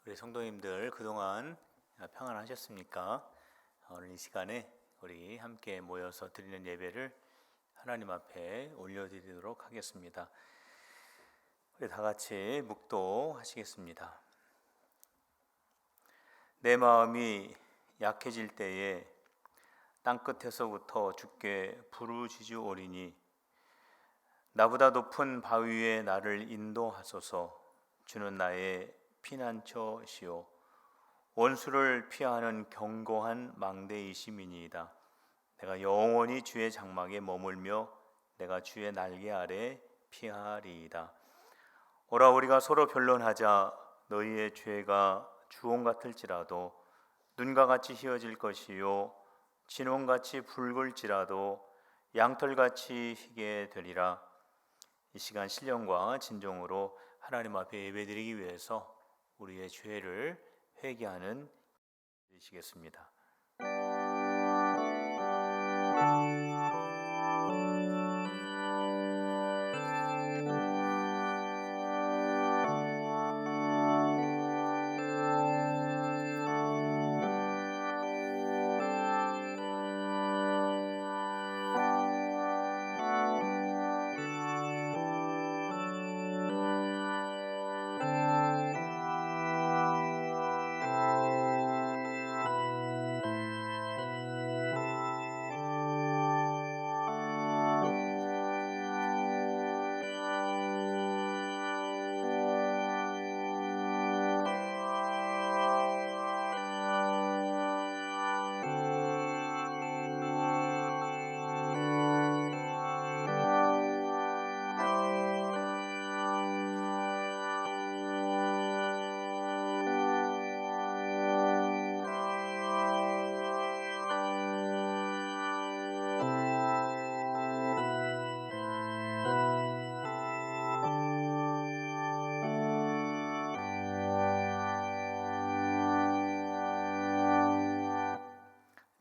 우리 성도님들 그동안 평안하셨습니까? 오늘 이 시간에 우리 함께 모여서 드리는 예배를 하나님 앞에 올려드리도록 하겠습니다. 우리 다 같이 묵도하시겠습니다. 내 마음이 약해질 때에 땅끝에서부터 주께 부르짖으오리니 나보다 높은 바위 위에 나를 인도하소서. 주는 나의 피난처시오 원수를 피하는 견고한 망대이심이니이다. 내가 영원히 주의 장막에 머물며 내가 주의 날개 아래 피하리이다. 오라 우리가 서로 변론하자. 너희의 죄가 주홍 같을지라도 눈과 같이 희어질 것이요 진홍같이 붉을지라도 양털같이 희게 되리라. 이 시간 신령과 진정으로 하나님 앞에 예배드리기 위해서 우리의 죄를 회개하는 되시겠습니다.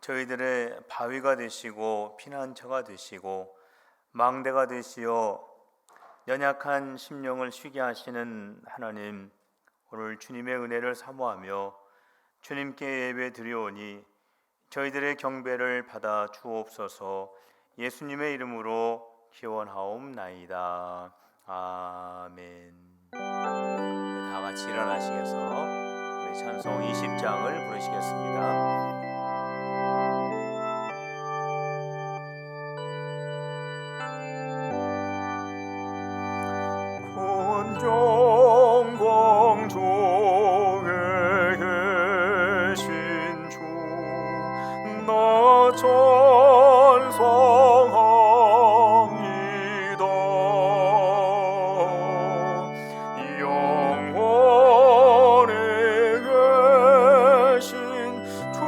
저희들의 바위가 되시고 피난처가 되시고 망대가 되시어 연약한 심령을 쉬게 하시는 하나님, 오늘 주님의 은혜를 사모하며 주님께 예배 드리오니 저희들의 경배를 받아 주옵소서. 예수님의 이름으로 기원하옵나이다. 아멘. 다 같이 일어나시겠어 우리 찬송 20장을 부르시겠습니다. 정광조에 계신 주 나 찬송합니다. 영원히 계신 주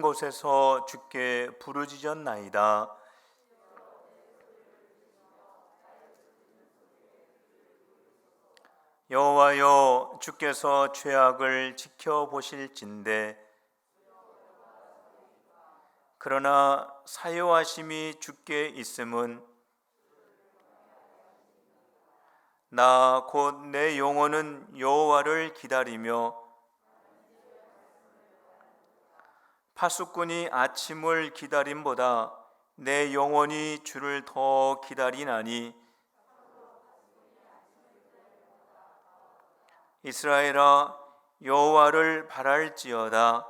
곳에서 주께 부르짖었나이다. 여호와여, 주께서 죄악을 지켜보실진대. 그러나 사요하심이 주께 있음은 나 곧 내 영혼은 여호와를 기다리며 파수꾼이 아침을 기다림보다 내 영혼이 주를 더 기다리나니 이스라엘아, 여호와를 바랄지어다.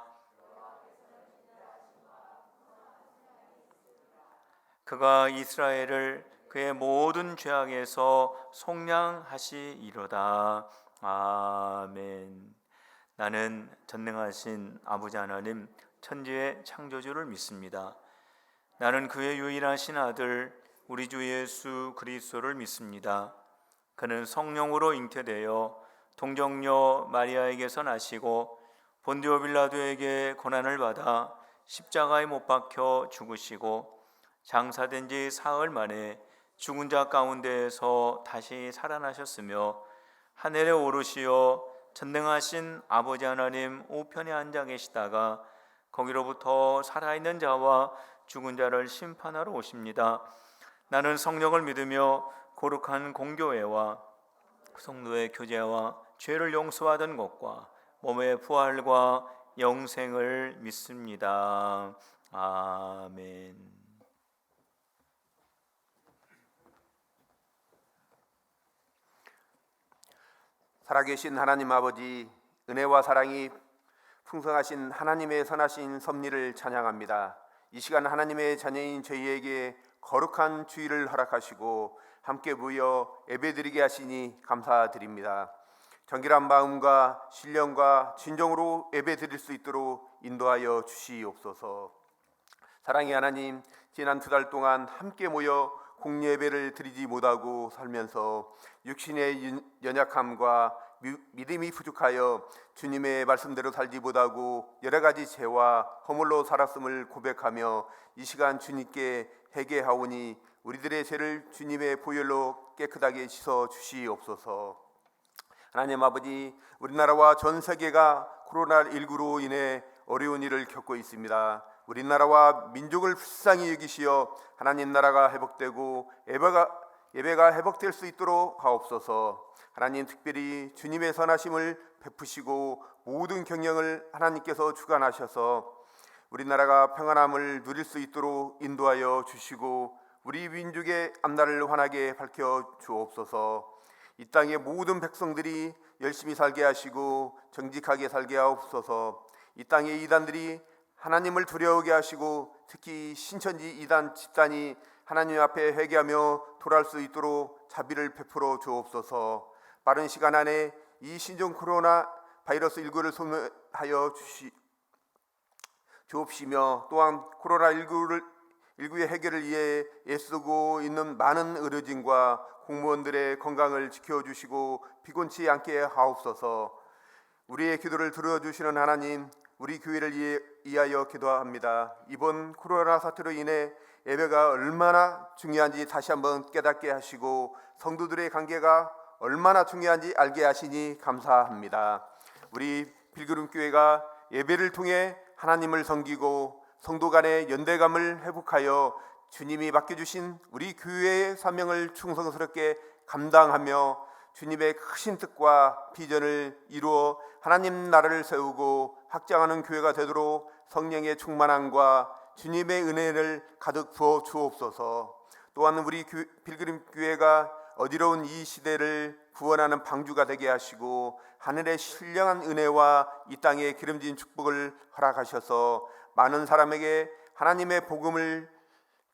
그가 이스라엘을 그의 모든 죄악에서 속량하시리로다. 아멘. 나는 전능하신 아버지 하나님, 천지의 창조주를 믿습니다. 나는 그의 유일하신 아들 우리 주 예수 그리스도를 믿습니다. 그는 성령으로 잉태되어 동정녀 마리아에게서 나시고 본디오 빌라도에게 고난을 받아 십자가에 못 박혀 죽으시고 장사된 지 사흘 만에 죽은 자 가운데에서 다시 살아나셨으며 하늘에 오르시어 전능하신 아버지 하나님 우편에 앉아 계시다가 거기로부터 살아있는 자와 죽은 자를 심판하러 오십니다. 나는 성령을 믿으며 거룩한 공교회와 성도의 교제와 죄를 용서하던 것과 몸의 부활과 영생을 믿습니다. 아멘. 살아계신 하나님 아버지, 은혜와 사랑이 풍성하신 하나님의 선하신 섭리를 찬양합니다. 이 시간 하나님의 자녀인 저희에게 거룩한 주일을 허락하시고 함께 모여 예배드리게 하시니 감사드립니다. 정결한 마음과 신령과 진정으로 예배드릴 수 있도록 인도하여 주시옵소서. 사랑의 하나님, 지난 2달 동안 함께 모여 공예배를 드리지 못하고 살면서 육신의 연약함과 믿음이 부족하여 주님의 말씀대로 살지 못하고 여러 가지 죄와 허물로 살았음을 고백하며 이 시간 주님께 회개하오니 우리들의 죄를 주님의 보혈로 깨끗하게 씻어 주시옵소서. 하나님 아버지, 우리나라와 전 세계가 코로나19로 인해 어려운 일을 겪고 있습니다. 우리나라와 민족을 불쌍히 여기시어 하나님 나라가 회복되고 예배가 회복될 수 있도록 하옵소서. 하나님, 특별히 주님의 선하심을 베푸시고 모든 경영을 하나님께서 주관하셔서 우리나라가 평안함을 누릴 수 있도록 인도하여 주시고 우리 민족의 앞날을 환하게 밝혀 주옵소서. 이 땅의 모든 백성들이 열심히 살게 하시고 정직하게 살게 하옵소서. 이 땅의 이단들이 하나님을 두려워하게 하시고 특히 신천지 이단 집단이 하나님 앞에 회개하며 돌아올 수 있도록 자비를 베풀어 주옵소서. 빠른 시간 안에 이 신종 코로나 바이러스 19를 소멸하여 주옵시며 또한 코로나19의 해결을 위해 애쓰고 있는 많은 의료진과 공무원들의 건강을 지켜주시고 피곤치 않게 하옵소서. 우리의 기도를 들어주시는 하나님, 우리 교회를 위하여 기도합니다. 이번 코로나 사태로 인해 예배가 얼마나 중요한지 다시 한번 깨닫게 하시고 성도들의 관계가 얼마나 중요한지 알게 하시니 감사합니다. 우리 빌그룸교회가 예배를 통해 하나님을 섬기고 성도 간의 연대감을 회복하여 주님이 맡겨주신 우리 교회의 사명을 충성스럽게 감당하며 주님의 크신 뜻과 비전을 이루어 하나님 나라를 세우고 확장하는 교회가 되도록 성령의 충만함과 주님의 은혜를 가득 부어 주옵소서. 또한 우리 빌그림 교회가 어지러운 이 시대를 구원하는 방주가 되게 하시고 하늘의 신령한 은혜와 이 땅의 기름진 축복을 허락하셔서 많은 사람에게 하나님의 복음을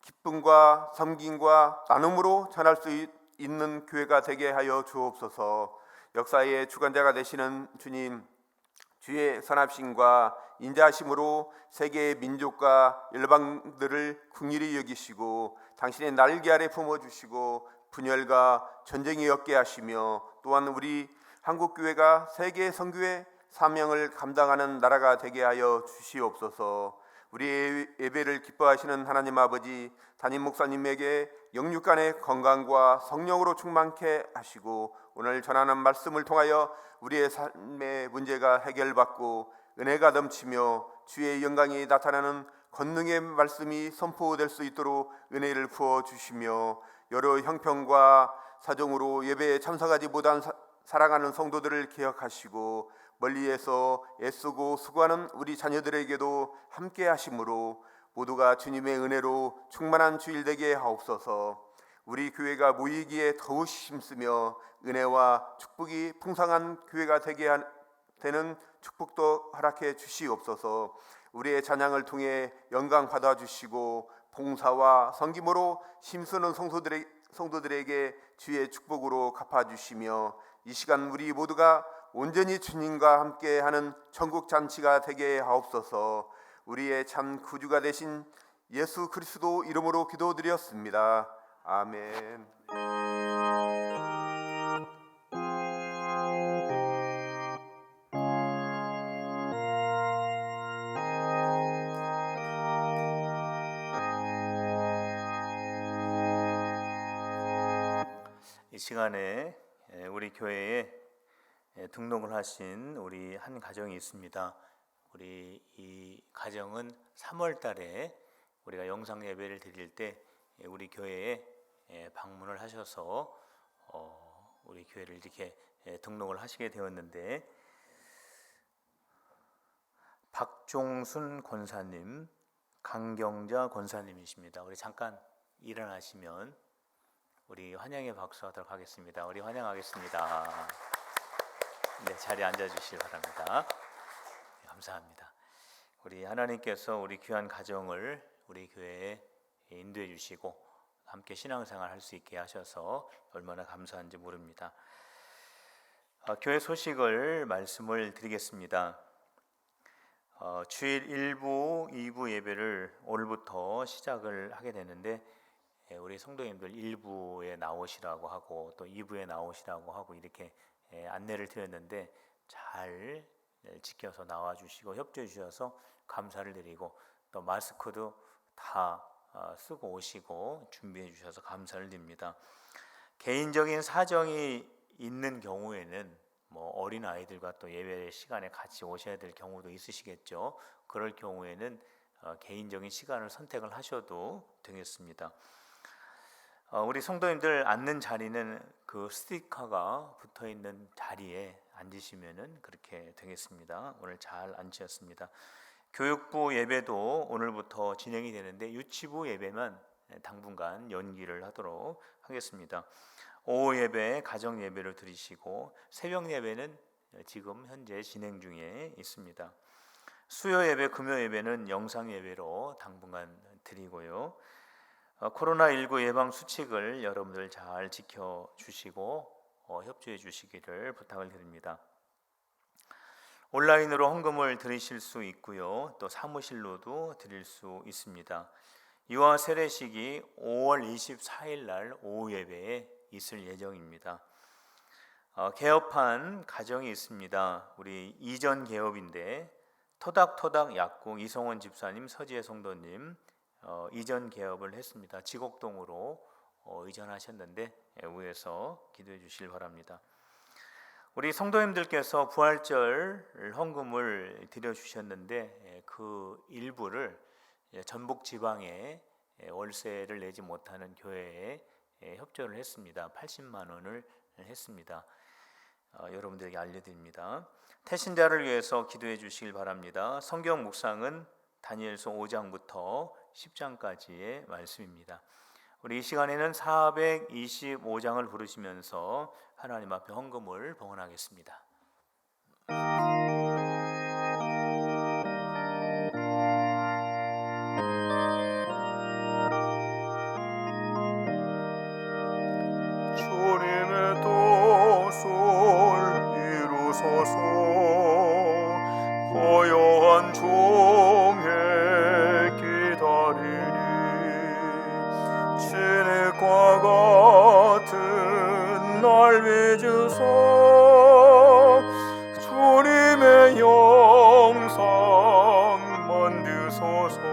기쁨과 섬김과 나눔으로 전할 수 있는 교회가 되게 하여 주옵소서. 역사의 주관자가 되시는 주님, 주의 선합심과 인자하심으로 세계의 민족과 열방들을 긍휼히 여기시고 당신의 날개 아래 품어주시고 분열과 전쟁이 없게 하시며 또한 우리 한국교회가 세계 선교의 사명을 감당하는 나라가 되게 하여 주시옵소서. 우리의 예배를 기뻐하시는 하나님 아버지, 담임 목사님에게 영육간의 건강과 성령으로 충만케 하시고 오늘 전하는 말씀을 통하여 우리의 삶의 문제가 해결받고 은혜가 넘치며 주의 영광이 나타나는 권능의 말씀이 선포될 수 있도록 은혜를 부어주시며 여러 형편과 사정으로 예배에 참석하지 못한 사랑하는 성도들을 기억하시고 멀리에서 애쓰고 수고하는 우리 자녀들에게도 함께 하심으로 모두가 주님의 은혜로 충만한 주일 되게 하옵소서. 우리 교회가 모이기에 더욱 힘쓰며 은혜와 축복이 풍성한 교회가 되는 축복도 허락해 주시옵소서. 우리의 찬양을 통해 영광 받아 주시고 봉사와 섬김으로 힘쓰는 성도들에게 주의 축복으로 갚아 주시며 이 시간 우리 모두가 온전히 주님과 함께하는 천국 잔치가 되게 하옵소서. 우리의 참 구주가 되신 예수 그리스도 이름으로 기도드렸습니다. 아멘. 이 시간에 우리 교회에 등록을 하신 우리 한 가정이 있습니다. 우리 이 가정은 3월 달에 우리가 영상 예배를 드릴 때 우리 교회에 방문을 하셔서 우리 교회를 이렇게 등록을 하시게 되었는데, 박종순 권사님, 강경자 권사님이십니다. 우리 잠깐 일어나시면 우리 환영의 박수 하도록 하겠습니다. 우리 환영하겠습니다. 네, 자리에 앉아주시기 바랍니다. 네, 감사합니다. 우리 하나님께서 우리 귀한 가정을 우리 교회에 인도해 주시고 함께 신앙생활 할 수 있게 하셔서 얼마나 감사한지 모릅니다. 교회 소식을 말씀을 드리겠습니다. 주일 1부, 2부 예배를 오늘부터 시작을 하게 되는데 우리 성도님들 1부에 나오시라고 하고 또 2부에 나오시라고 하고 이렇게 안내를 드렸는데 잘 지켜서 나와주시고 협조해 주셔서 감사를 드리고 또 마스크도 다 쓰고 오시고 준비해 주셔서 감사를 드립니다. 개인적인 사정이 있는 경우에는 뭐 어린 아이들과 또 예배 시간에 같이 오셔야 될 경우도 있으시겠죠. 그럴 경우에는 개인적인 시간을 선택을 하셔도 되겠습니다. 우리 성도님들 앉는 자리는 그 스티커가 붙어 있는 자리에 앉으시면은 그렇게 되겠습니다. 오늘 잘 앉으셨습니다. 교육부 예배도 오늘부터 진행이 되는데 유치부 예배만 당분간 연기를 하도록 하겠습니다. 오후 예배, 가정 예배를 드리시고 새벽 예배는 지금 현재 진행 중에 있습니다. 수요 예배, 금요 예배는 영상 예배로 당분간 드리고요. 코로나19 예방 수칙을 여러분들 잘 지켜주시고 협조해 주시기를 부탁을 드립니다. 온라인으로 헌금을 드리실 수 있고요. 또 사무실로도 드릴 수 있습니다. 유아 세례식이 5월 24일 날 오후 예배에 있을 예정입니다. 개업한 가정이 있습니다. 우리 이전 개업인데 토닥토닥 약국 이성원 집사님, 서지혜 성도님 이전 개업을 했습니다. 지곡동으로 이전하셨는데 위에서 기도해 주시길 바랍니다. 우리 성도님들께서 부활절 헌금을 드려주셨는데 그 일부를 전북 지방에 월세를 내지 못하는 교회에 협조를 했습니다. 80만 원을 했습니다. 여러분들에게 알려드립니다. 태신자를 위해서 기도해 주시길 바랍니다. 성경 묵상은 다니엘서 5장부터 10장까지의 말씀입니다. 우리 이 시간에는 425장을 부르시면서 하나님 앞에 헌금을 봉헌하겠습니다. 주님의 뜻을 이루소서. 고요한 종에 기다리니 진흙과 같은 날 빚으사 주님의 영상 만드소서.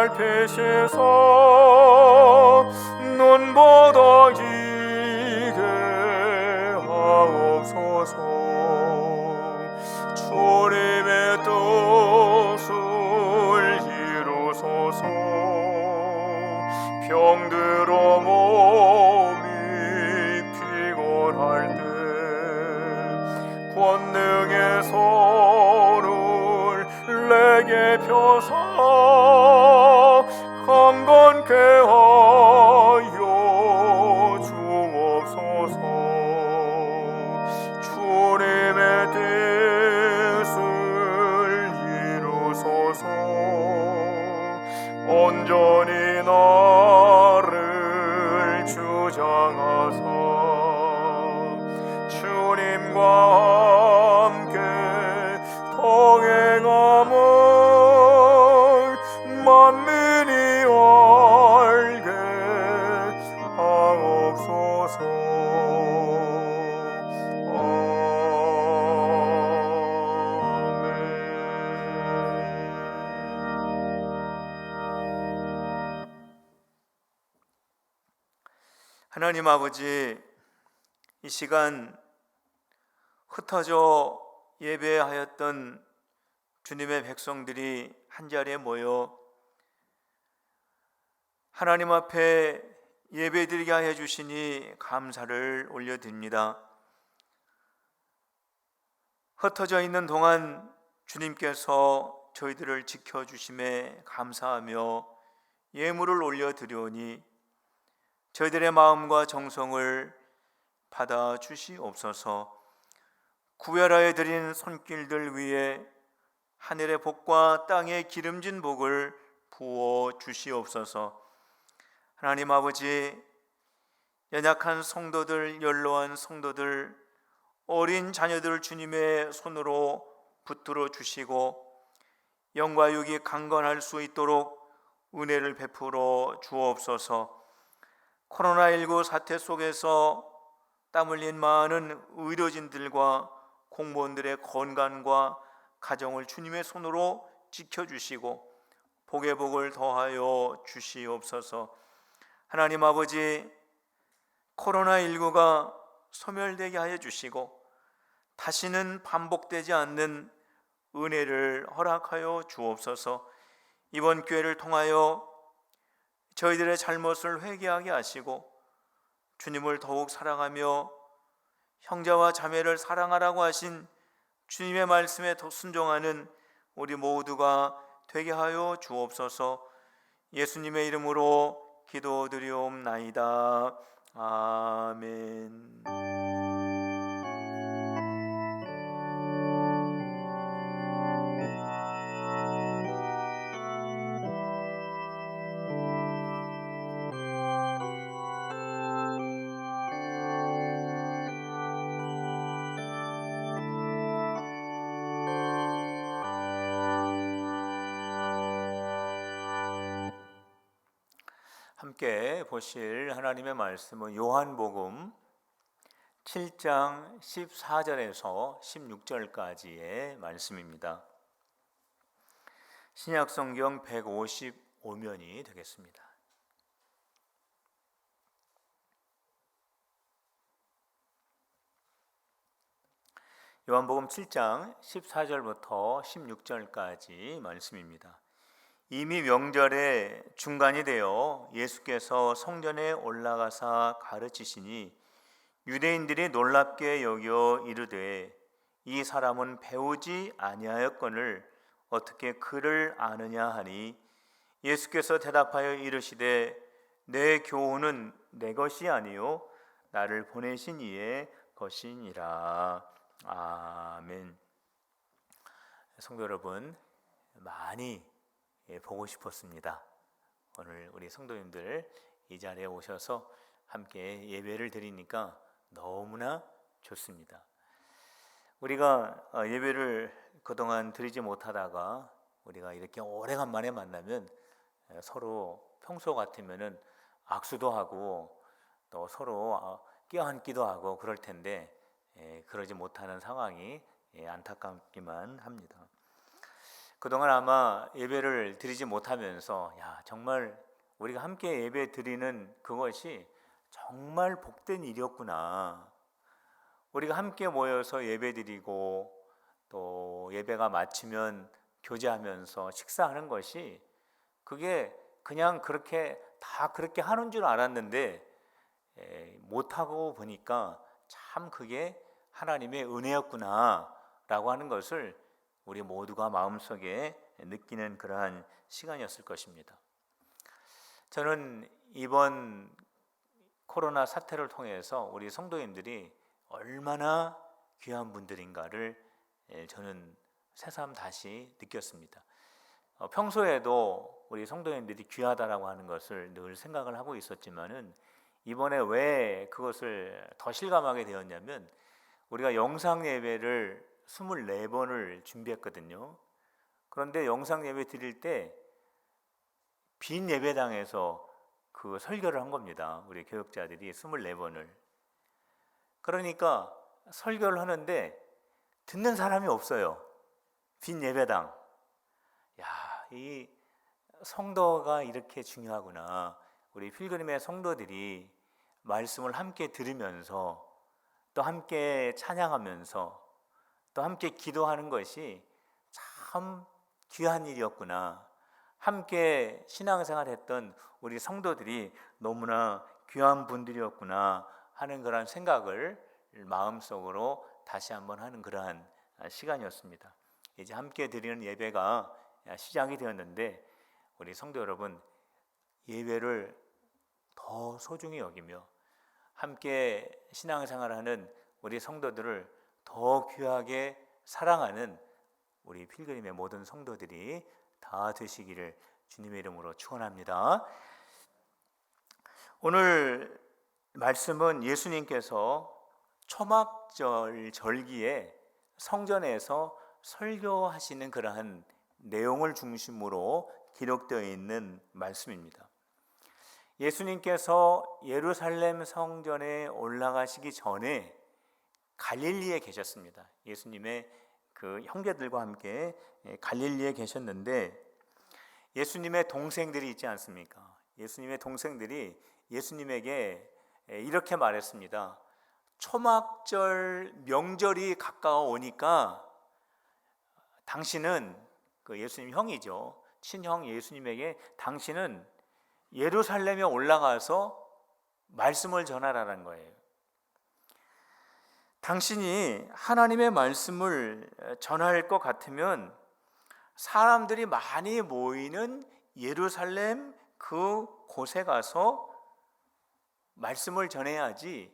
살피시사 눈보다 지게 하옵소서. 주님의 뜻을 이루소서. 병들어 몸이 피곤할 때 권능의 손을 내게 펴사 강건케 하여 주옵소서. 주님의 뜻을 이루소서. 온전히 나를 주장하사 주님과 함께 동행함을 만민이 알게 하옵소서. 하나님 아버지, 이 시간 흩어져 예배하였던 주님의 백성들이 한자리에 모여 하나님 앞에 예배드리게 하여 주시니 감사를 올려드립니다. 흩어져 있는 동안 주님께서 저희들을 지켜주심에 감사하며 예물을 올려드리오니 저희들의 마음과 정성을 받아 주시옵소서. 구별하여 드린 손길들 위에 하늘의 복과 땅의 기름진 복을 부어 주시옵소서. 하나님 아버지, 연약한 성도들, 연로한 성도들, 어린 자녀들 주님의 손으로 붙들어 주시고 영과 육이 강건할 수 있도록 은혜를 베풀어 주옵소서. 코로나19 사태 속에서 땀 흘린 많은 의료진들과 공무원들의 건강과 가정을 주님의 손으로 지켜주시고 복의 복을 더하여 주시옵소서. 하나님 아버지, 코로나19가 소멸되게 하여 주시고 다시는 반복되지 않는 은혜를 허락하여 주옵소서. 이번 기회를 통하여 저희들의 잘못을 회개하게 하시고 주님을 더욱 사랑하며 형제와 자매를 사랑하라고 하신 주님의 말씀에 더 순종하는 우리 모두가 되게 하여 주옵소서. 예수님의 이름으로 기도드리옵나이다. 아멘. 함께 보실 하나님의 말씀은 요한복음 7장 14절에서 16절까지의 말씀입니다. 신약성경 155면이 되겠습니다. 요한복음 7장 14절부터 16절까지 말씀입니다. 이미 명절의 중간이 되어 예수께서 성전에 올라가사 가르치시니 유대인들이 놀랍게 여겨 이르되 이 사람은 배우지 아니하였거늘 어떻게 그를 아느냐 하니 예수께서 대답하여 이르시되 내 교훈은 내 것이 아니요 나를 보내신 이의 것이니라. 아멘. 성도 여러분, 많이 보고 싶었습니다. 오늘 우리 성도님들 이 자리에 오셔서 함께 예배를 드리니까 너무나 좋습니다. 우리가 예배를 그동안 드리지 못하다가 우리가 이렇게 오래간만에 만나면 서로 평소 같으면은 악수도 하고 또 서로 껴안기도 하고 그럴 텐데 그러지 못하는 상황이 안타깝기만 합니다. 그동안 아마 예배를 드리지 못하면서 정말 우리가 함께 예배 드리는 그것이 정말 복된 일이었구나. 우리가 함께 모여서 예배 드리고 또 예배가 마치면 교제하면서 식사하는 것이 그게 그냥 그렇게 다 그렇게 하는 줄 알았는데 못하고 보니까 참 그게 하나님의 은혜였구나 라고 하는 것을 우리 모두가 마음속에 느끼는 그러한 시간이었을 것입니다. 저는 이번 코로나 사태를 통해서 우리 성도님들이 얼마나 귀한 분들인가를 저는 새삼 다시 느꼈습니다. 평소에도 우리 성도님들이 귀하다라고 하는 것을 늘 생각을 하고 있었지만은 이번에 왜 그것을 더 실감하게 되었냐면 우리가 영상 예배를 24번을 준비했거든요. 그런데 영상 예배 드릴 때 빈 예배당에서 그 설교를 한 겁니다. 우리 교역자들이 24번을. 그러니까 설교를 하는데 듣는 사람이 없어요. 빈 예배당. 이 성도가 이렇게 중요하구나. 우리 필그림의 성도들이 말씀을 함께 들으면서 또 함께 찬양하면서 또 함께 기도하는 것이 참 귀한 일이었구나. 함께 신앙생활 했던 우리 성도들이 너무나 귀한 분들이었구나 하는 그런 생각을 마음속으로 다시 한번 하는 그러한 시간이었습니다. 이제 함께 드리는 예배가 시작이 되었는데 우리 성도 여러분, 예배를 더 소중히 여기며 함께 신앙생활하는 우리 성도들을 더 귀하게 사랑하는 우리 필그림의 모든 성도들이 다 되시기를 주님의 이름으로 축원합니다. 오늘 말씀은 예수님께서 초막절 절기에 성전에서 설교하시는 그러한 내용을 중심으로 기록되어 있는 말씀입니다. 예수님께서 예루살렘 성전에 올라가시기 전에 갈릴리에 계셨습니다. 예수님의 그 형제들과 함께 갈릴리에 계셨는데 예수님의 동생들이 있지 않습니까? 예수님의 동생들이 예수님에게 이렇게 말했습니다. 초막절 명절이 가까워 오니까 당신은 그 예수님 형이죠. 친형 예수님에게 당신은 예루살렘에 올라가서 말씀을 전하라는 거예요. 당신이 하나님의 말씀을 전할 것 같으면 사람들이 많이 모이는 예루살렘 그 곳에 가서 말씀을 전해야지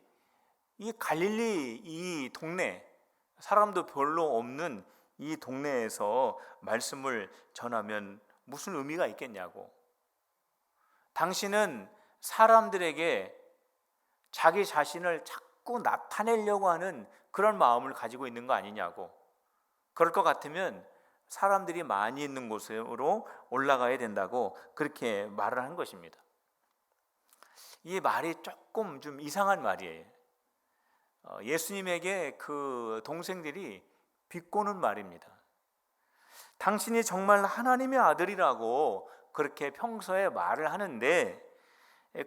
이 갈릴리 이 동네 사람도 별로 없는 이 동네에서 말씀을 전하면 무슨 의미가 있겠냐고. 당신은 사람들에게 자기 자신을 자꾸 나타내려고 하는 그런 마음을 가지고 있는 거 아니냐고. 그럴 것 같으면 사람들이 많이 있는 곳으로 올라가야 된다고 그렇게 말을 한 것입니다. 이 말이 조금 좀 이상한 말이에요. 예수님에게 그 동생들이 비꼬는 말입니다. 당신이 정말 하나님의 아들이라고 그렇게 평소에 말을 하는데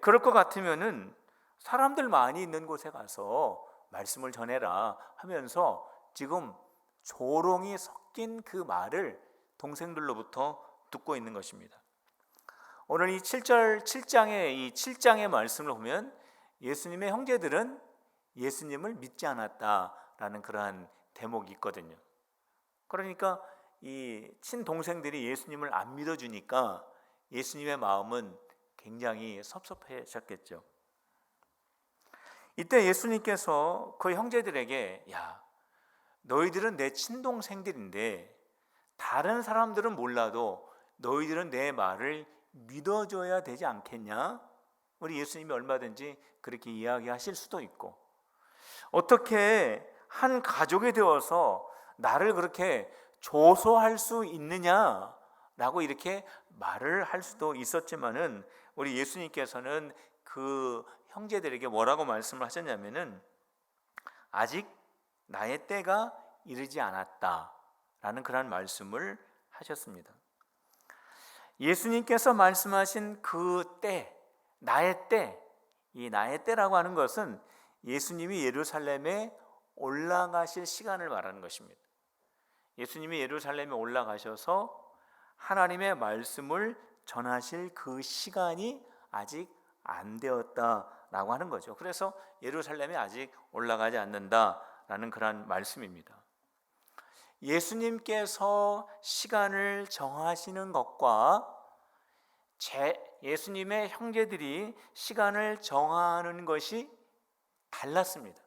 그럴 것 같으면은 사람들 많이 있는 곳에 가서 말씀을 전해라 하면서 지금 조롱이 섞인 그 말을 동생들로부터 듣고 있는 것입니다. 오늘 이 7장의 말씀을 보면 예수님의 형제들은 예수님을 믿지 않았다라는 그러한 대목이 있거든요. 그러니까 이 친동생들이 예수님을 안 믿어주니까 예수님의 마음은 굉장히 섭섭해졌겠죠. 이때 예수님께서 그 형제들에게 너희들은 내 친동생들인데 다른 사람들은 몰라도 너희들은 내 말을 믿어줘야 되지 않겠냐? 우리 예수님이 얼마든지 그렇게 이야기하실 수도 있고 어떻게 한 가족이 되어서 나를 그렇게 조소할 수 있느냐라고 이렇게 말을 할 수도 있었지만은 우리 예수님께서는 그 형제들에게 뭐라고 말씀을 하셨냐면은 아직 나의 때가 이르지 않았다라는 그런 말씀을 하셨습니다. 예수님께서 말씀하신 그 때, 나의 때, 이 나의 때라고 하는 것은 예수님이 예루살렘에 올라가실 시간을 말하는 것입니다. 예수님이 예루살렘에 올라가셔서 하나님의 말씀을 전하실 그 시간이 아직 안 되었다라고 하는 거죠. 그래서 예루살렘에 아직 올라가지 않는다라는 그런 말씀입니다. 예수님께서 시간을 정하시는 것과 예수님의 형제들이 시간을 정하는 것이 달랐습니다.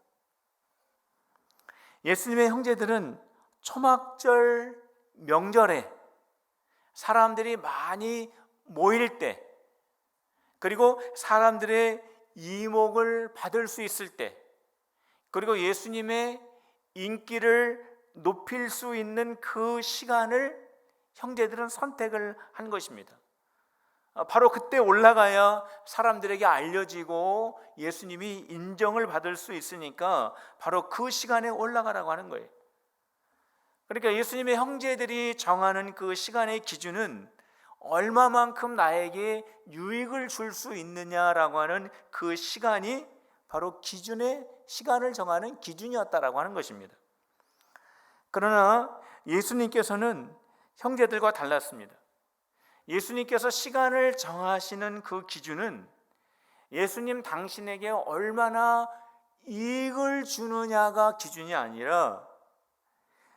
예수님의 형제들은 초막절 명절에 사람들이 많이 모일 때, 그리고 사람들의 이목을 받을 수 있을 때, 그리고 예수님의 인기를 높일 수 있는 그 시간을 형제들은 선택을 한 것입니다. 바로 그때 올라가야 사람들에게 알려지고 예수님이 인정을 받을 수 있으니까 바로 그 시간에 올라가라고 하는 거예요. 그러니까 예수님의 형제들이 정하는 그 시간의 기준은 얼마만큼 나에게 유익을 줄 수 있느냐라고 하는 그 시간이 바로 기준의 시간을 정하는 기준이었다라고 하는 것입니다. 그러나 예수님께서는 형제들과 달랐습니다. 예수님께서 시간을 정하시는 그 기준은 예수님 당신에게 얼마나 이익을 주느냐가 기준이 아니라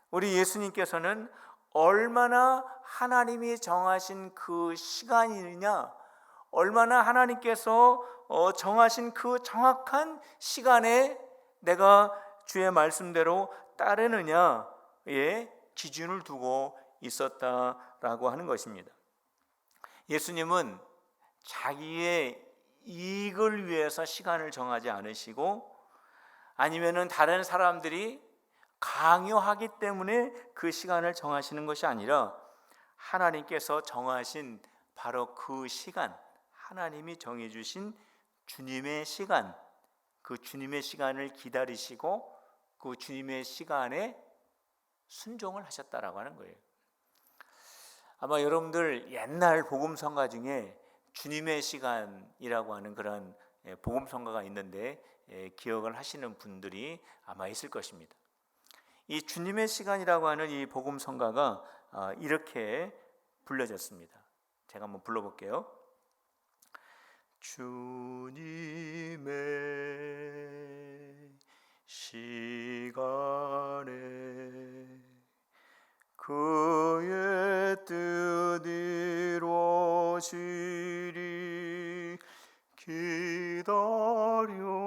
우리 예수님께서는 얼마나 하나님이 정하신 그 시간이냐, 얼마나 하나님께서 정하신 그 정확한 시간에 내가 주의 말씀대로 따르느냐의 기준을 두고 있었다라고 하는 것입니다. 예수님은 자기의 이익을 위해서 시간을 정하지 않으시고 아니면은 다른 사람들이 강요하기 때문에 그 시간을 정하시는 것이 아니라 하나님께서 정하신 바로 그 시간, 하나님이 정해주신 주님의 시간, 그 주님의 시간을 기다리시고 그 주님의 시간에 순종을 하셨다라고 하는 거예요. 아마 여러분들 옛날 복음성가 중에 주님의 시간이라고 하는 그런 복음성가가 있는데 기억을 하시는 분들이 아마 있을 것입니다. 이 주님의 시간이라고 하는 이 복음성가가 이렇게 불려졌습니다. 제가 한번 불러볼게요. 주님의 시간에 그의 뜻 이루어지리 기다려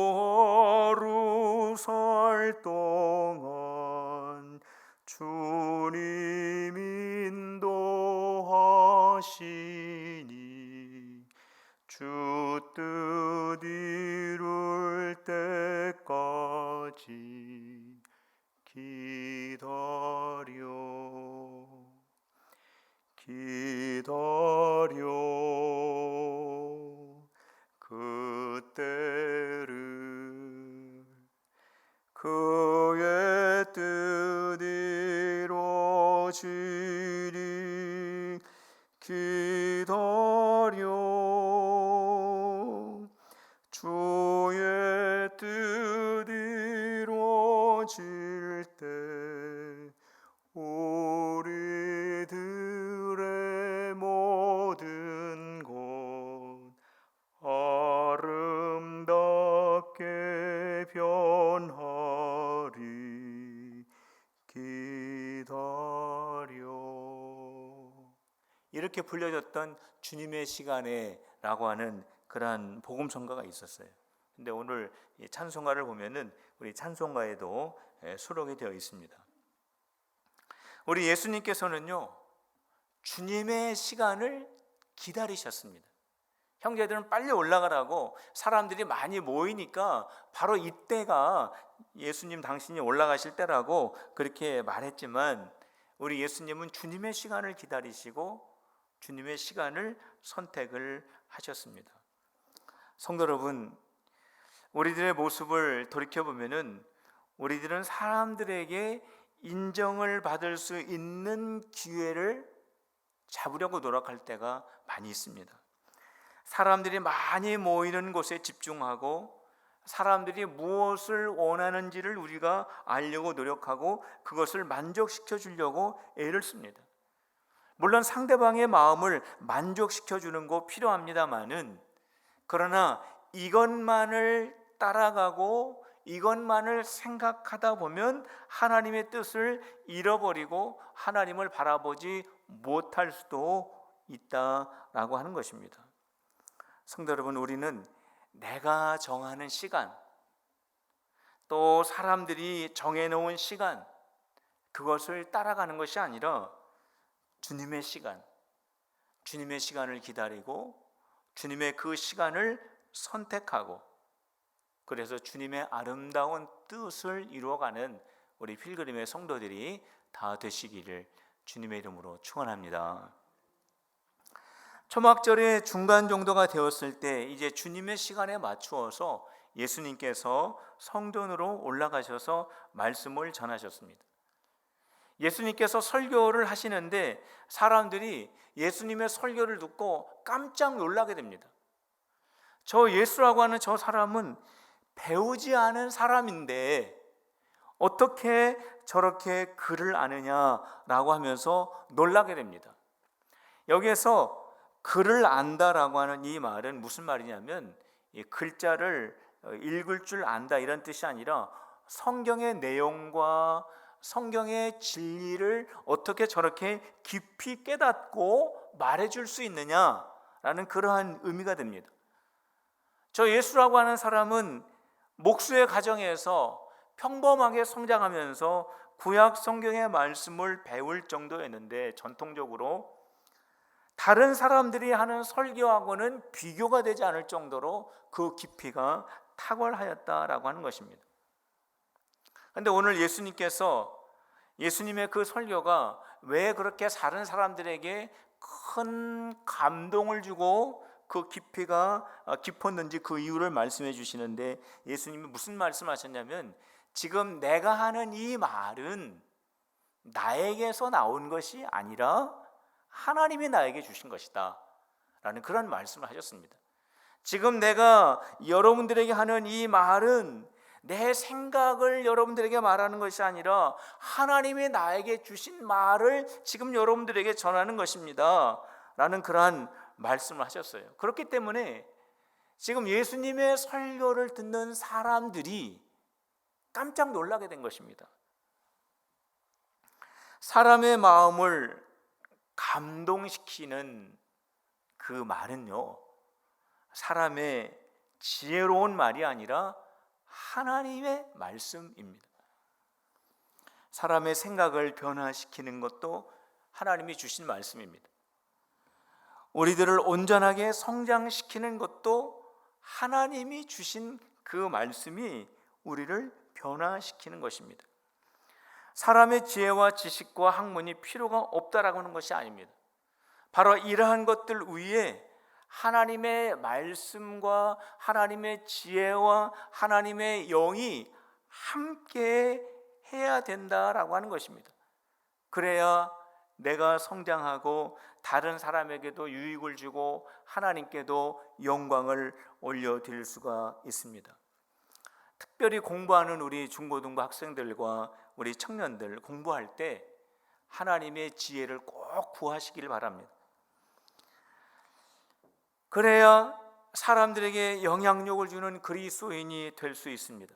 하루하루 살 동안 주님 인도하시니 주 뜻 이룰 때까지 기다려 그때를 그의 뜻 이루어지리 기다려 주의 뜻 이루어질 때 우리들의 모든 곳 아름답게 변하리 기다려. 이렇게 불려졌던 주님의 시간에라고 하는 그러한 복음성가가 있었어요. 근데 오늘 찬송가를 보면은 우리 찬송가에도 수록이 되어 있습니다. 우리 예수님께서는요 주님의 시간을 기다리셨습니다. 형제들은 빨리 올라가라고 사람들이 많이 모이니까 바로 이때가 예수님 당신이 올라가실 때라고 그렇게 말했지만 우리 예수님은 주님의 시간을 기다리시고 주님의 시간을 선택을 하셨습니다. 성도 여러분, 우리들의 모습을 돌이켜보면은 우리들은 사람들에게 인정을 받을 수 있는 기회를 잡으려고 노력할 때가 많이 있습니다. 사람들이 많이 모이는 곳에 집중하고 사람들이 무엇을 원하는지를 우리가 알려고 노력하고 그것을 만족시켜 주려고 애를 씁니다. 물론 상대방의 마음을 만족시켜 주는 거 필요합니다만은, 그러나 이것만을 따라가고 이것만을 생각하다 보면 하나님의 뜻을 잃어버리고 하나님을 바라보지 못할 수도 있다라고 하는 것입니다. 성도 여러분, 우리는 내가 정하는 시간, 또 사람들이 정해놓은 시간, 그것을 따라가는 것이 아니라 주님의 시간, 주님의 시간을 기다리고 주님의 그 시간을 선택하고, 그래서 주님의 아름다운 뜻을 이루어가는 우리 필그림의 성도들이 다 되시기를 주님의 이름으로 축원합니다. 초막절의 중간 정도가 되었을 때 이제 주님의 시간에 맞추어서 예수님께서 성전으로 올라가셔서 말씀을 전하셨습니다. 예수님께서 설교를 하시는데 사람들이 예수님의 설교를 듣고 깜짝 놀라게 됩니다. 저 예수라고 하는 저 사람은 배우지 않은 사람인데 어떻게 저렇게 글을 아느냐라고 하면서 놀라게 됩니다. 여기에서 글을 안다라고 하는 이 말은 무슨 말이냐면, 이 글자를 읽을 줄 안다 이런 뜻이 아니라 성경의 내용과 성경의 진리를 어떻게 저렇게 깊이 깨닫고 말해줄 수 있느냐라는 그러한 의미가 됩니다. 저 예수라고 하는 사람은 목수의 가정에서 평범하게 성장하면서 구약 성경의 말씀을 배울 정도였는데, 전통적으로 다른 사람들이 하는 설교하고는 비교가 되지 않을 정도로 그 깊이가 탁월하였다라고 하는 것입니다. 그런데 오늘 예수님의 그 설교가 왜 그렇게 다른 사람들에게 큰 감동을 주고 그 깊이가 깊었는지 그 이유를 말씀해 주시는데, 예수님이 무슨 말씀하셨냐면, 지금 내가 하는 이 말은 나에게서 나온 것이 아니라 하나님이 나에게 주신 것이다 라는 그런 말씀을 하셨습니다. 지금 내가 여러분들에게 하는 이 말은 내 생각을 여러분들에게 말하는 것이 아니라 하나님이 나에게 주신 말을 지금 여러분들에게 전하는 것입니다 라는 그러한 말씀을 하셨어요. 그렇기 때문에 지금 예수님의 설교를 듣는 사람들이 깜짝 놀라게 된 것입니다. 사람의 마음을 감동시키는 그 말은요, 사람의 지혜로운 말이 아니라 하나님의 말씀입니다. 사람의 생각을 변화시키는 것도 하나님이 주신 말씀입니다. 우리들을 온전하게 성장시키는 것도 하나님이 주신 그 말씀이 우리를 변화시키는 것입니다. 사람의 지혜와 지식과 학문이 필요가 없다라고 하는 것이 아닙니다. 바로 이러한 것들 위에 하나님의 말씀과 하나님의 지혜와 하나님의 영이 함께 해야 된다라고 하는 것입니다. 그래야 내가 성장하고 다른 사람에게도 유익을 주고 하나님께도 영광을 올려드릴 수가 있습니다. 특별히 공부하는 우리 중고등부 학생들과 우리 청년들, 공부할 때 하나님의 지혜를 꼭 구하시길 바랍니다. 그래야 사람들에게 영향력을 주는 그리스도인이 될 수 있습니다.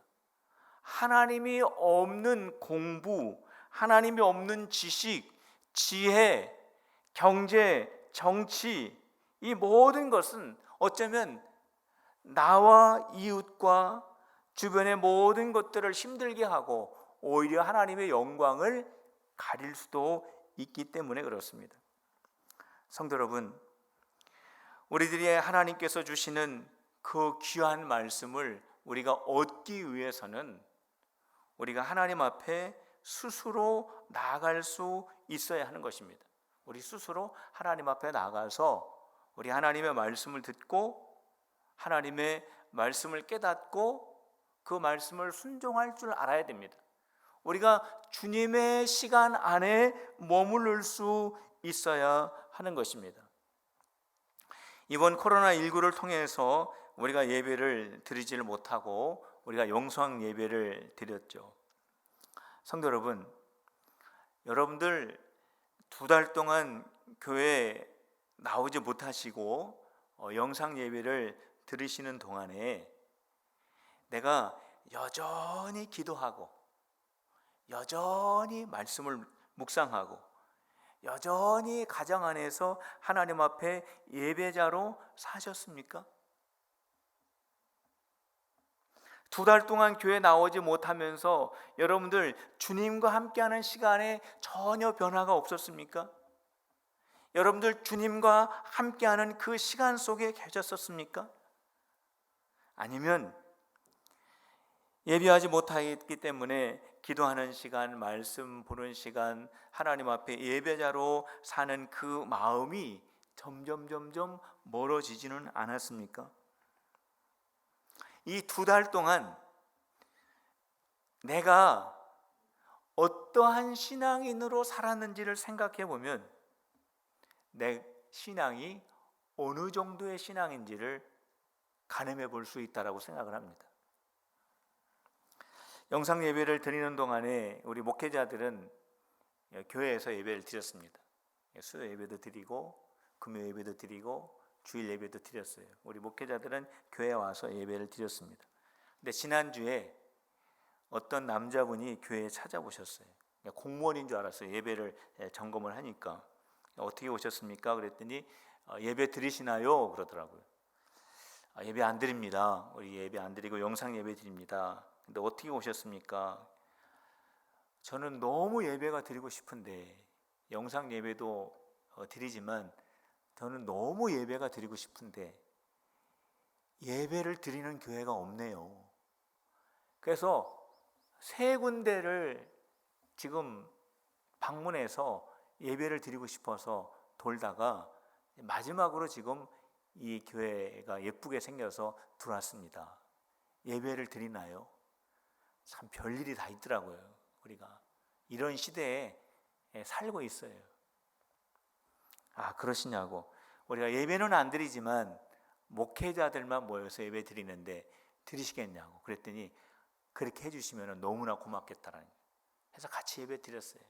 하나님이 없는 공부, 하나님이 없는 지식, 지혜, 경제, 정치, 이 모든 것은 어쩌면 나와 이웃과 주변의 모든 것들을 힘들게 하고 오히려 하나님의 영광을 가릴 수도 있기 때문에 그렇습니다. 성도 여러분, 우리들이 하나님께서 주시는 그 귀한 말씀을 우리가 얻기 위해서는 우리가 하나님 앞에 스스로 나아갈 수 있어야 하는 것입니다. 우리 스스로 하나님 앞에 나가서 우리 하나님의 말씀을 듣고 하나님의 말씀을 깨닫고 그 말씀을 순종할 줄 알아야 됩니다. 우리가 주님의 시간 안에 머무를 수 있어야 하는 것입니다. 이번 코로나19를 통해서 우리가 예배를 드리지를 못하고 우리가 영상 예배를 드렸죠. 성도 여러분, 여러분들 2달 동안 교회에 나오지 못하시고 영상 예배를 들으시는 동안에 내가 여전히 기도하고 여전히 말씀을 묵상하고 여전히 가정 안에서 하나님 앞에 예배자로 사셨습니까? 2달 동안 교회 나오지 못하면서 여러분들 주님과 함께하는 시간에 전혀 변화가 없었습니까? 여러분들 주님과 함께하는 그 시간 속에 계셨었습니까? 아니면 예배하지 못하기 때문에 기도하는 시간, 말씀 보는 시간, 하나님 앞에 예배자로 사는 그 마음이 점점 멀어지지는 않았습니까? 이 2달 동안 내가 어떠한 신앙인으로 살았는지를 생각해 보면 내 신앙이 어느 정도의 신앙인지를 가늠해 볼 수 있다라고 생각을 합니다. 영상 예배를 드리는 동안에 우리 목회자들은 교회에서 예배를 드렸습니다. 수요 예배도 드리고 금요 예배도 드리고 주일 예배도 드렸어요. 우리 목회자들은 교회에 와서 예배를 드렸습니다. 근데 지난주에 어떤 남자분이 교회에 찾아오셨어요. 공무원인 줄 알았어요. 예배를 점검을 하니까. 어떻게 오셨습니까? 그랬더니 예배 드리시나요? 그러더라고요. 예배 안 드립니다. 우리 예배 안 드리고 영상 예배 드립니다. 근데 어떻게 오셨습니까? 저는 너무 예배가 드리고 싶은데 영상 예배도 드리지만 저는 너무 예배가 드리고 싶은데 예배를 드리는 교회가 없네요. 그래서 3군데를 지금 방문해서 예배를 드리고 싶어서 돌다가 마지막으로 지금 이 교회가 예쁘게 생겨서 들어왔습니다. 예배를 드리나요? 참 별일이 다 있더라고요. 우리가 이런 시대에 살고 있어요. 그러시냐고. 우리가 예배는 안 드리지만 목회자들만 모여서 예배 드리는데 드리시겠냐고. 그랬더니 그렇게 해주시면 너무나 고맙겠다라는 해서 같이 예배 드렸어요.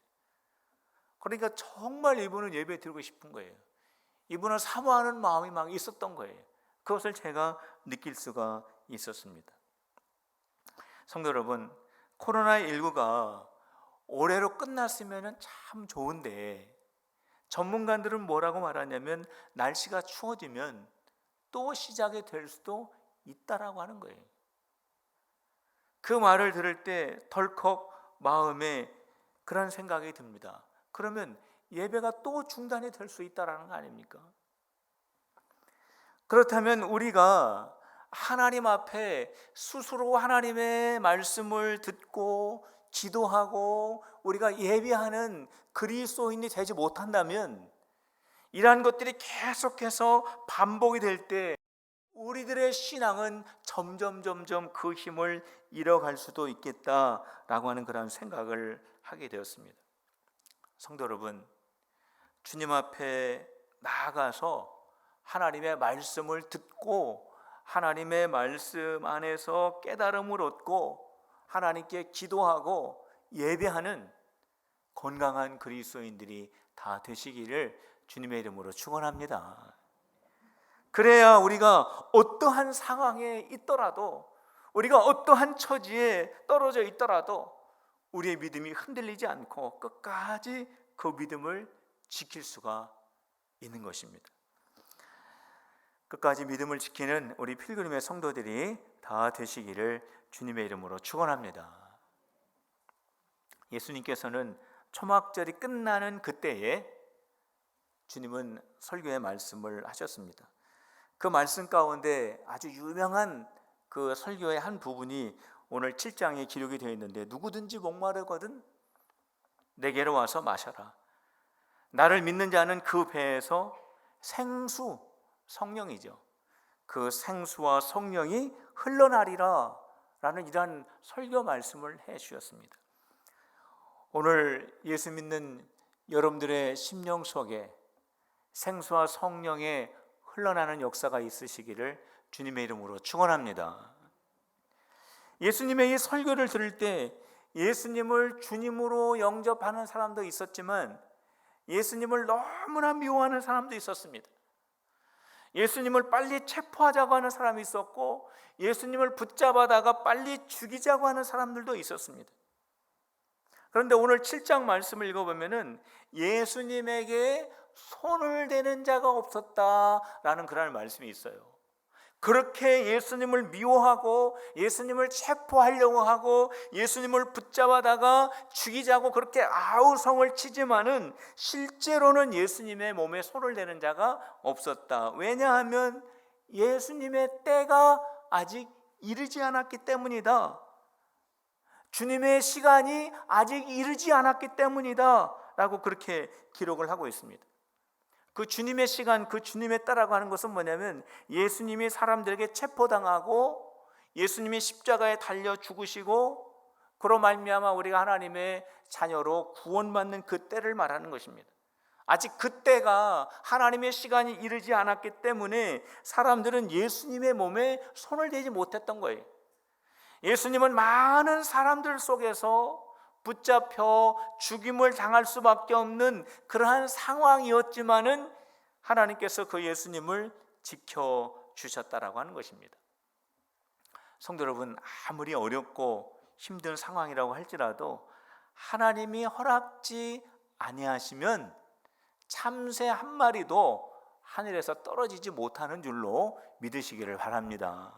그러니까 정말 이분은 예배 드리고 싶은 거예요. 이분을 사모하는 마음이 막 있었던 거예요. 그것을 제가 느낄 수가 있었습니다. 성도 여러분, 코로나19가 올해로 끝났으면 참 좋은데 전문가들은 뭐라고 말하냐면 날씨가 추워지면 또 시작이 될 수도 있다라고 하는 거예요. 그 말을 들을 때 덜컥 마음에 그런 생각이 듭니다. 그러면 예배가 또 중단이 될 수 있다라는 거 아닙니까? 그렇다면 우리가 하나님 앞에 스스로 하나님의 말씀을 듣고 기도하고 우리가 예배하는 그리스도인이 되지 못한다면 이러한 것들이 계속해서 반복이 될 때 우리들의 신앙은 점점 그 힘을 잃어갈 수도 있겠다라고 하는 그런 생각을 하게 되었습니다. 성도 여러분, 주님 앞에 나아가서 하나님의 말씀을 듣고 하나님의 말씀 안에서 깨달음을 얻고 하나님께 기도하고 예배하는 건강한 그리스도인들이 다 되시기를 주님의 이름으로 축원합니다. 그래야 우리가 어떠한 상황에 있더라도 우리가 어떠한 처지에 떨어져 있더라도 우리의 믿음이 흔들리지 않고 끝까지 그 믿음을 지킬 수가 있는 것입니다. 끝까지 믿음을 지키는 우리 필그림의 성도들이 다 되시기를 주님의 이름으로 축원합니다. 예수님께서는 초막절이 끝나는 그때에 주님은 설교의 말씀을 하셨습니다. 그 말씀 가운데 아주 유명한 그 설교의 한 부분이 오늘 7장에 기록이 되어 있는데 누구든지 목마르거든 내게로 와서 마셔라. 나를 믿는 자는 그 배에서 생수, 성령이죠. 그 생수와 성령이 흘러나리라 라는 이러한 설교 말씀을 해 주셨습니다. 오늘 예수 믿는 여러분들의 심령 속에 생수와 성령의 흘러나는 역사가 있으시기를 주님의 이름으로 축원합니다. 예수님의 이 설교를 들을 때 예수님을 주님으로 영접하는 사람도 있었지만 예수님을 너무나 미워하는 사람도 있었습니다. 예수님을 빨리 체포하자고 하는 사람이 있었고 예수님을 붙잡아다가 빨리 죽이자고 하는 사람들도 있었습니다. 그런데 오늘 7장 말씀을 읽어보면은 예수님에게 손을 대는 자가 없었다라는 그런 말씀이 있어요. 그렇게 예수님을 미워하고 예수님을 체포하려고 하고 예수님을 붙잡아다가 죽이자고 그렇게 아우성을 치지만은 실제로는 예수님의 몸에 손을 대는 자가 없었다. 왜냐하면 예수님의 때가 아직 이르지 않았기 때문이다. 주님의 시간이 아직 이르지 않았기 때문이다 라고 그렇게 기록을 하고 있습니다. 그 주님의 시간, 그 주님의 때라고 하는 것은 뭐냐면 예수님이 사람들에게 체포당하고 예수님이 십자가에 달려 죽으시고 그로 말미암아 우리가 하나님의 자녀로 구원받는 그 때를 말하는 것입니다. 아직 그때가 하나님의 시간이 이르지 않았기 때문에 사람들은 예수님의 몸에 손을 대지 못했던 거예요. 예수님은 많은 사람들 속에서 붙잡혀 죽임을 당할 수밖에 없는 그러한 상황이었지만은 하나님께서 그 예수님을 지켜주셨다라고 하는 것입니다. 성도 여러분, 아무리 어렵고 힘든 상황이라고 할지라도 하나님이 허락지 아니하시면 참새 한 마리도 하늘에서 떨어지지 못하는 줄로 믿으시기를 바랍니다.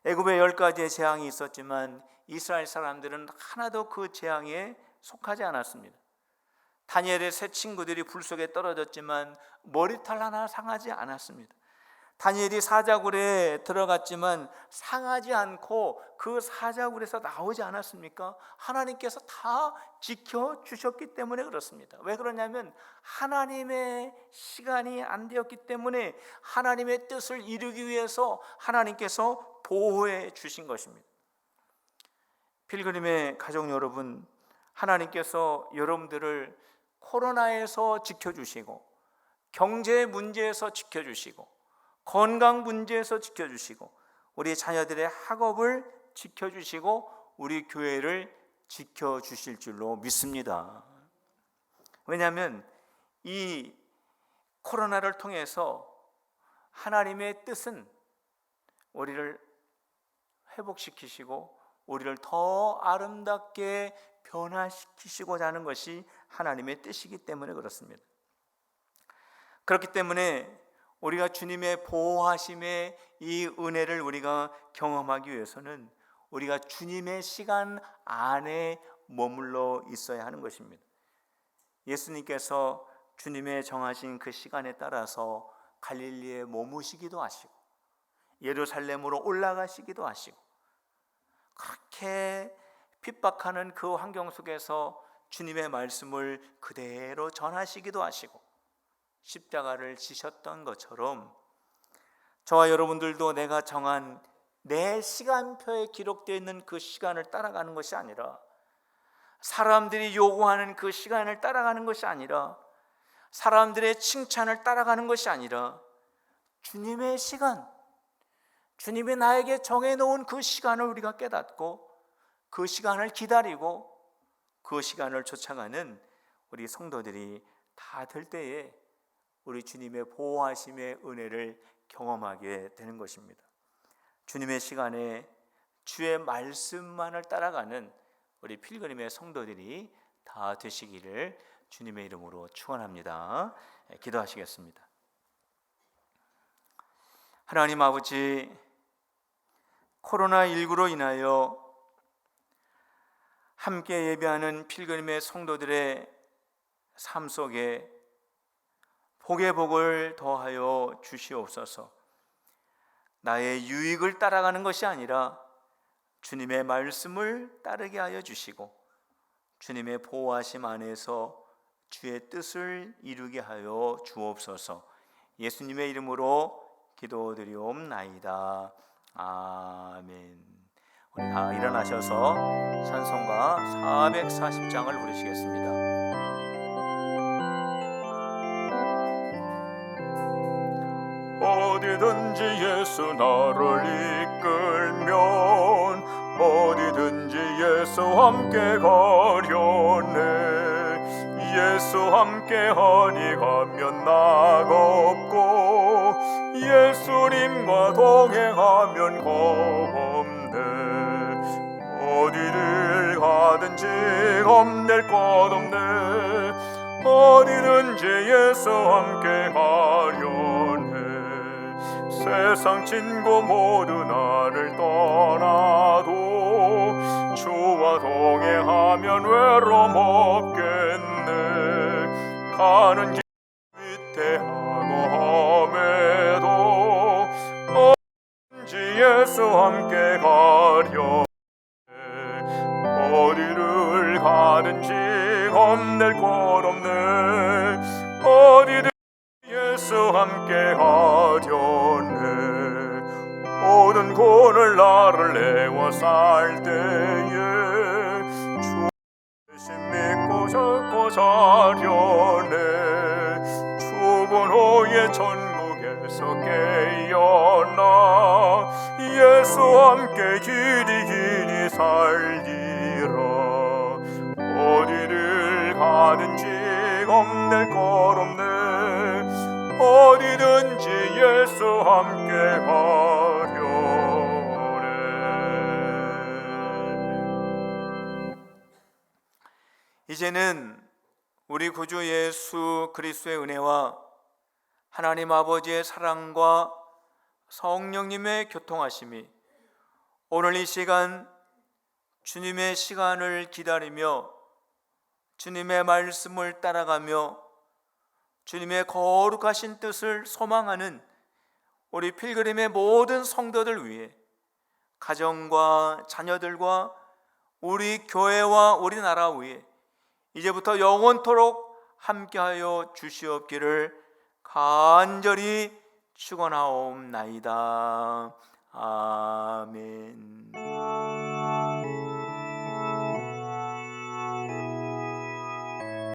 애굽에 10가지의 재앙이 있었지만 이스라엘 사람들은 하나도 그 재앙에 속하지 않았습니다. 다니엘의 세 친구들이 불 속에 떨어졌지만 머리털 하나 상하지 않았습니다. 다니엘이 사자굴에 들어갔지만 상하지 않고 그 사자굴에서 나오지 않았습니까? 하나님께서 다 지켜주셨기 때문에 그렇습니다. 왜 그러냐면 하나님의 시간이 안 되었기 때문에 하나님의 뜻을 이루기 위해서 하나님께서 보호해 주신 것입니다. 필그림의 가족 여러분, 하나님께서 여러분들을 코로나에서 지켜주시고 경제 문제에서 지켜주시고 건강 문제에서 지켜주시고 우리 자녀들의 학업을 지켜주시고 우리 교회를 지켜주실 줄로 믿습니다. 왜냐하면 이 코로나를 통해서 하나님의 뜻은 우리를 회복시키시고 우리를 더 아름답게 변화시키시고자 하는 것이 하나님의 뜻이기 때문에 그렇습니다. 그렇기 때문에 우리가 주님의 보호하심의 이 은혜를 우리가 경험하기 위해서는 우리가 주님의 시간 안에 머물러 있어야 하는 것입니다. 예수님께서 주님의 정하신 그 시간에 따라서 갈릴리에 머무시기도 하시고 예루살렘으로 올라가시기도 하시고 그렇게 핍박하는 그 환경 속에서 주님의 말씀을 그대로 전하시기도 하시고 십자가를 지셨던 것처럼 저와 여러분들도 내가 정한 내 시간표에 기록되어 있는 그 시간을 따라가는 것이 아니라 사람들이 요구하는 그 시간을 따라가는 것이 아니라 사람들의 칭찬을 따라가는 것이 아니라 주님의 시간, 주님이 나에게 정해놓은 그 시간을 우리가 깨닫고 그 시간을 기다리고 그 시간을 쫓아가는 우리 성도들이 다 될 때에 우리 주님의 보호하심의 은혜를 경험하게 되는 것입니다. 주님의 시간에 주의 말씀만을 따라가는 우리 필그림의 성도들이 다 되시기를 주님의 이름으로 축원합니다. 기도하시겠습니다. 하나님 아버지, 코로나19로 인하여 함께 예배하는 필그림의 성도들의 삶 속에 복의 복을 더하여 주시옵소서. 나의 유익을 따라가는 것이 아니라 주님의 말씀을 따르게 하여 주시고 주님의 보호하심 안에서 주의 뜻을 이루게 하여 주옵소서. 예수님의 이름으로 기도드리옵나이다. 아멘. 우리 다 일어나셔서 찬송가 440장을 부르시겠습니다. 어디든지 예수 나를 이끌면 어디든지 예수 함께 가려네. 예수 함께 하니 가면 낙 없고 예수님과 동행하면 겁 없네. 어디를 가든지 겁낼 것 없네. 어디든지 예수 함께 가려네. 세상 친구 모두 나를 떠나도 주와 동행하면 외로움 없겠네. 가는 길 위태하고 험해도 어딘지 예수 함께 가려. 어디를 가든지 겁낼 것 없네. 어디든 예수 함께 하려네. 모든 고를 나를 내워 살 때에 주 대신 믿고 잡고 자려네. 죽은 후에 천국에서 깨어나 예수 함께 길이 살리라. 어디를 가든지 겁낼 것 없네. 어디든지 예수 함께 가려네. 이제는 우리 구주 예수 그리스도의 은혜와 하나님 아버지의 사랑과 성령님의 교통하심이 오늘 이 시간 주님의 시간을 기다리며 주님의 말씀을 따라가며 주님의 거룩하신 뜻을 소망하는 우리 필그림의 모든 성도들 위해 가정과 자녀들과 우리 교회와 우리나라 위해 이제부터 영원토록 함께하여 주시옵기를 간절히 축원하옵나이다.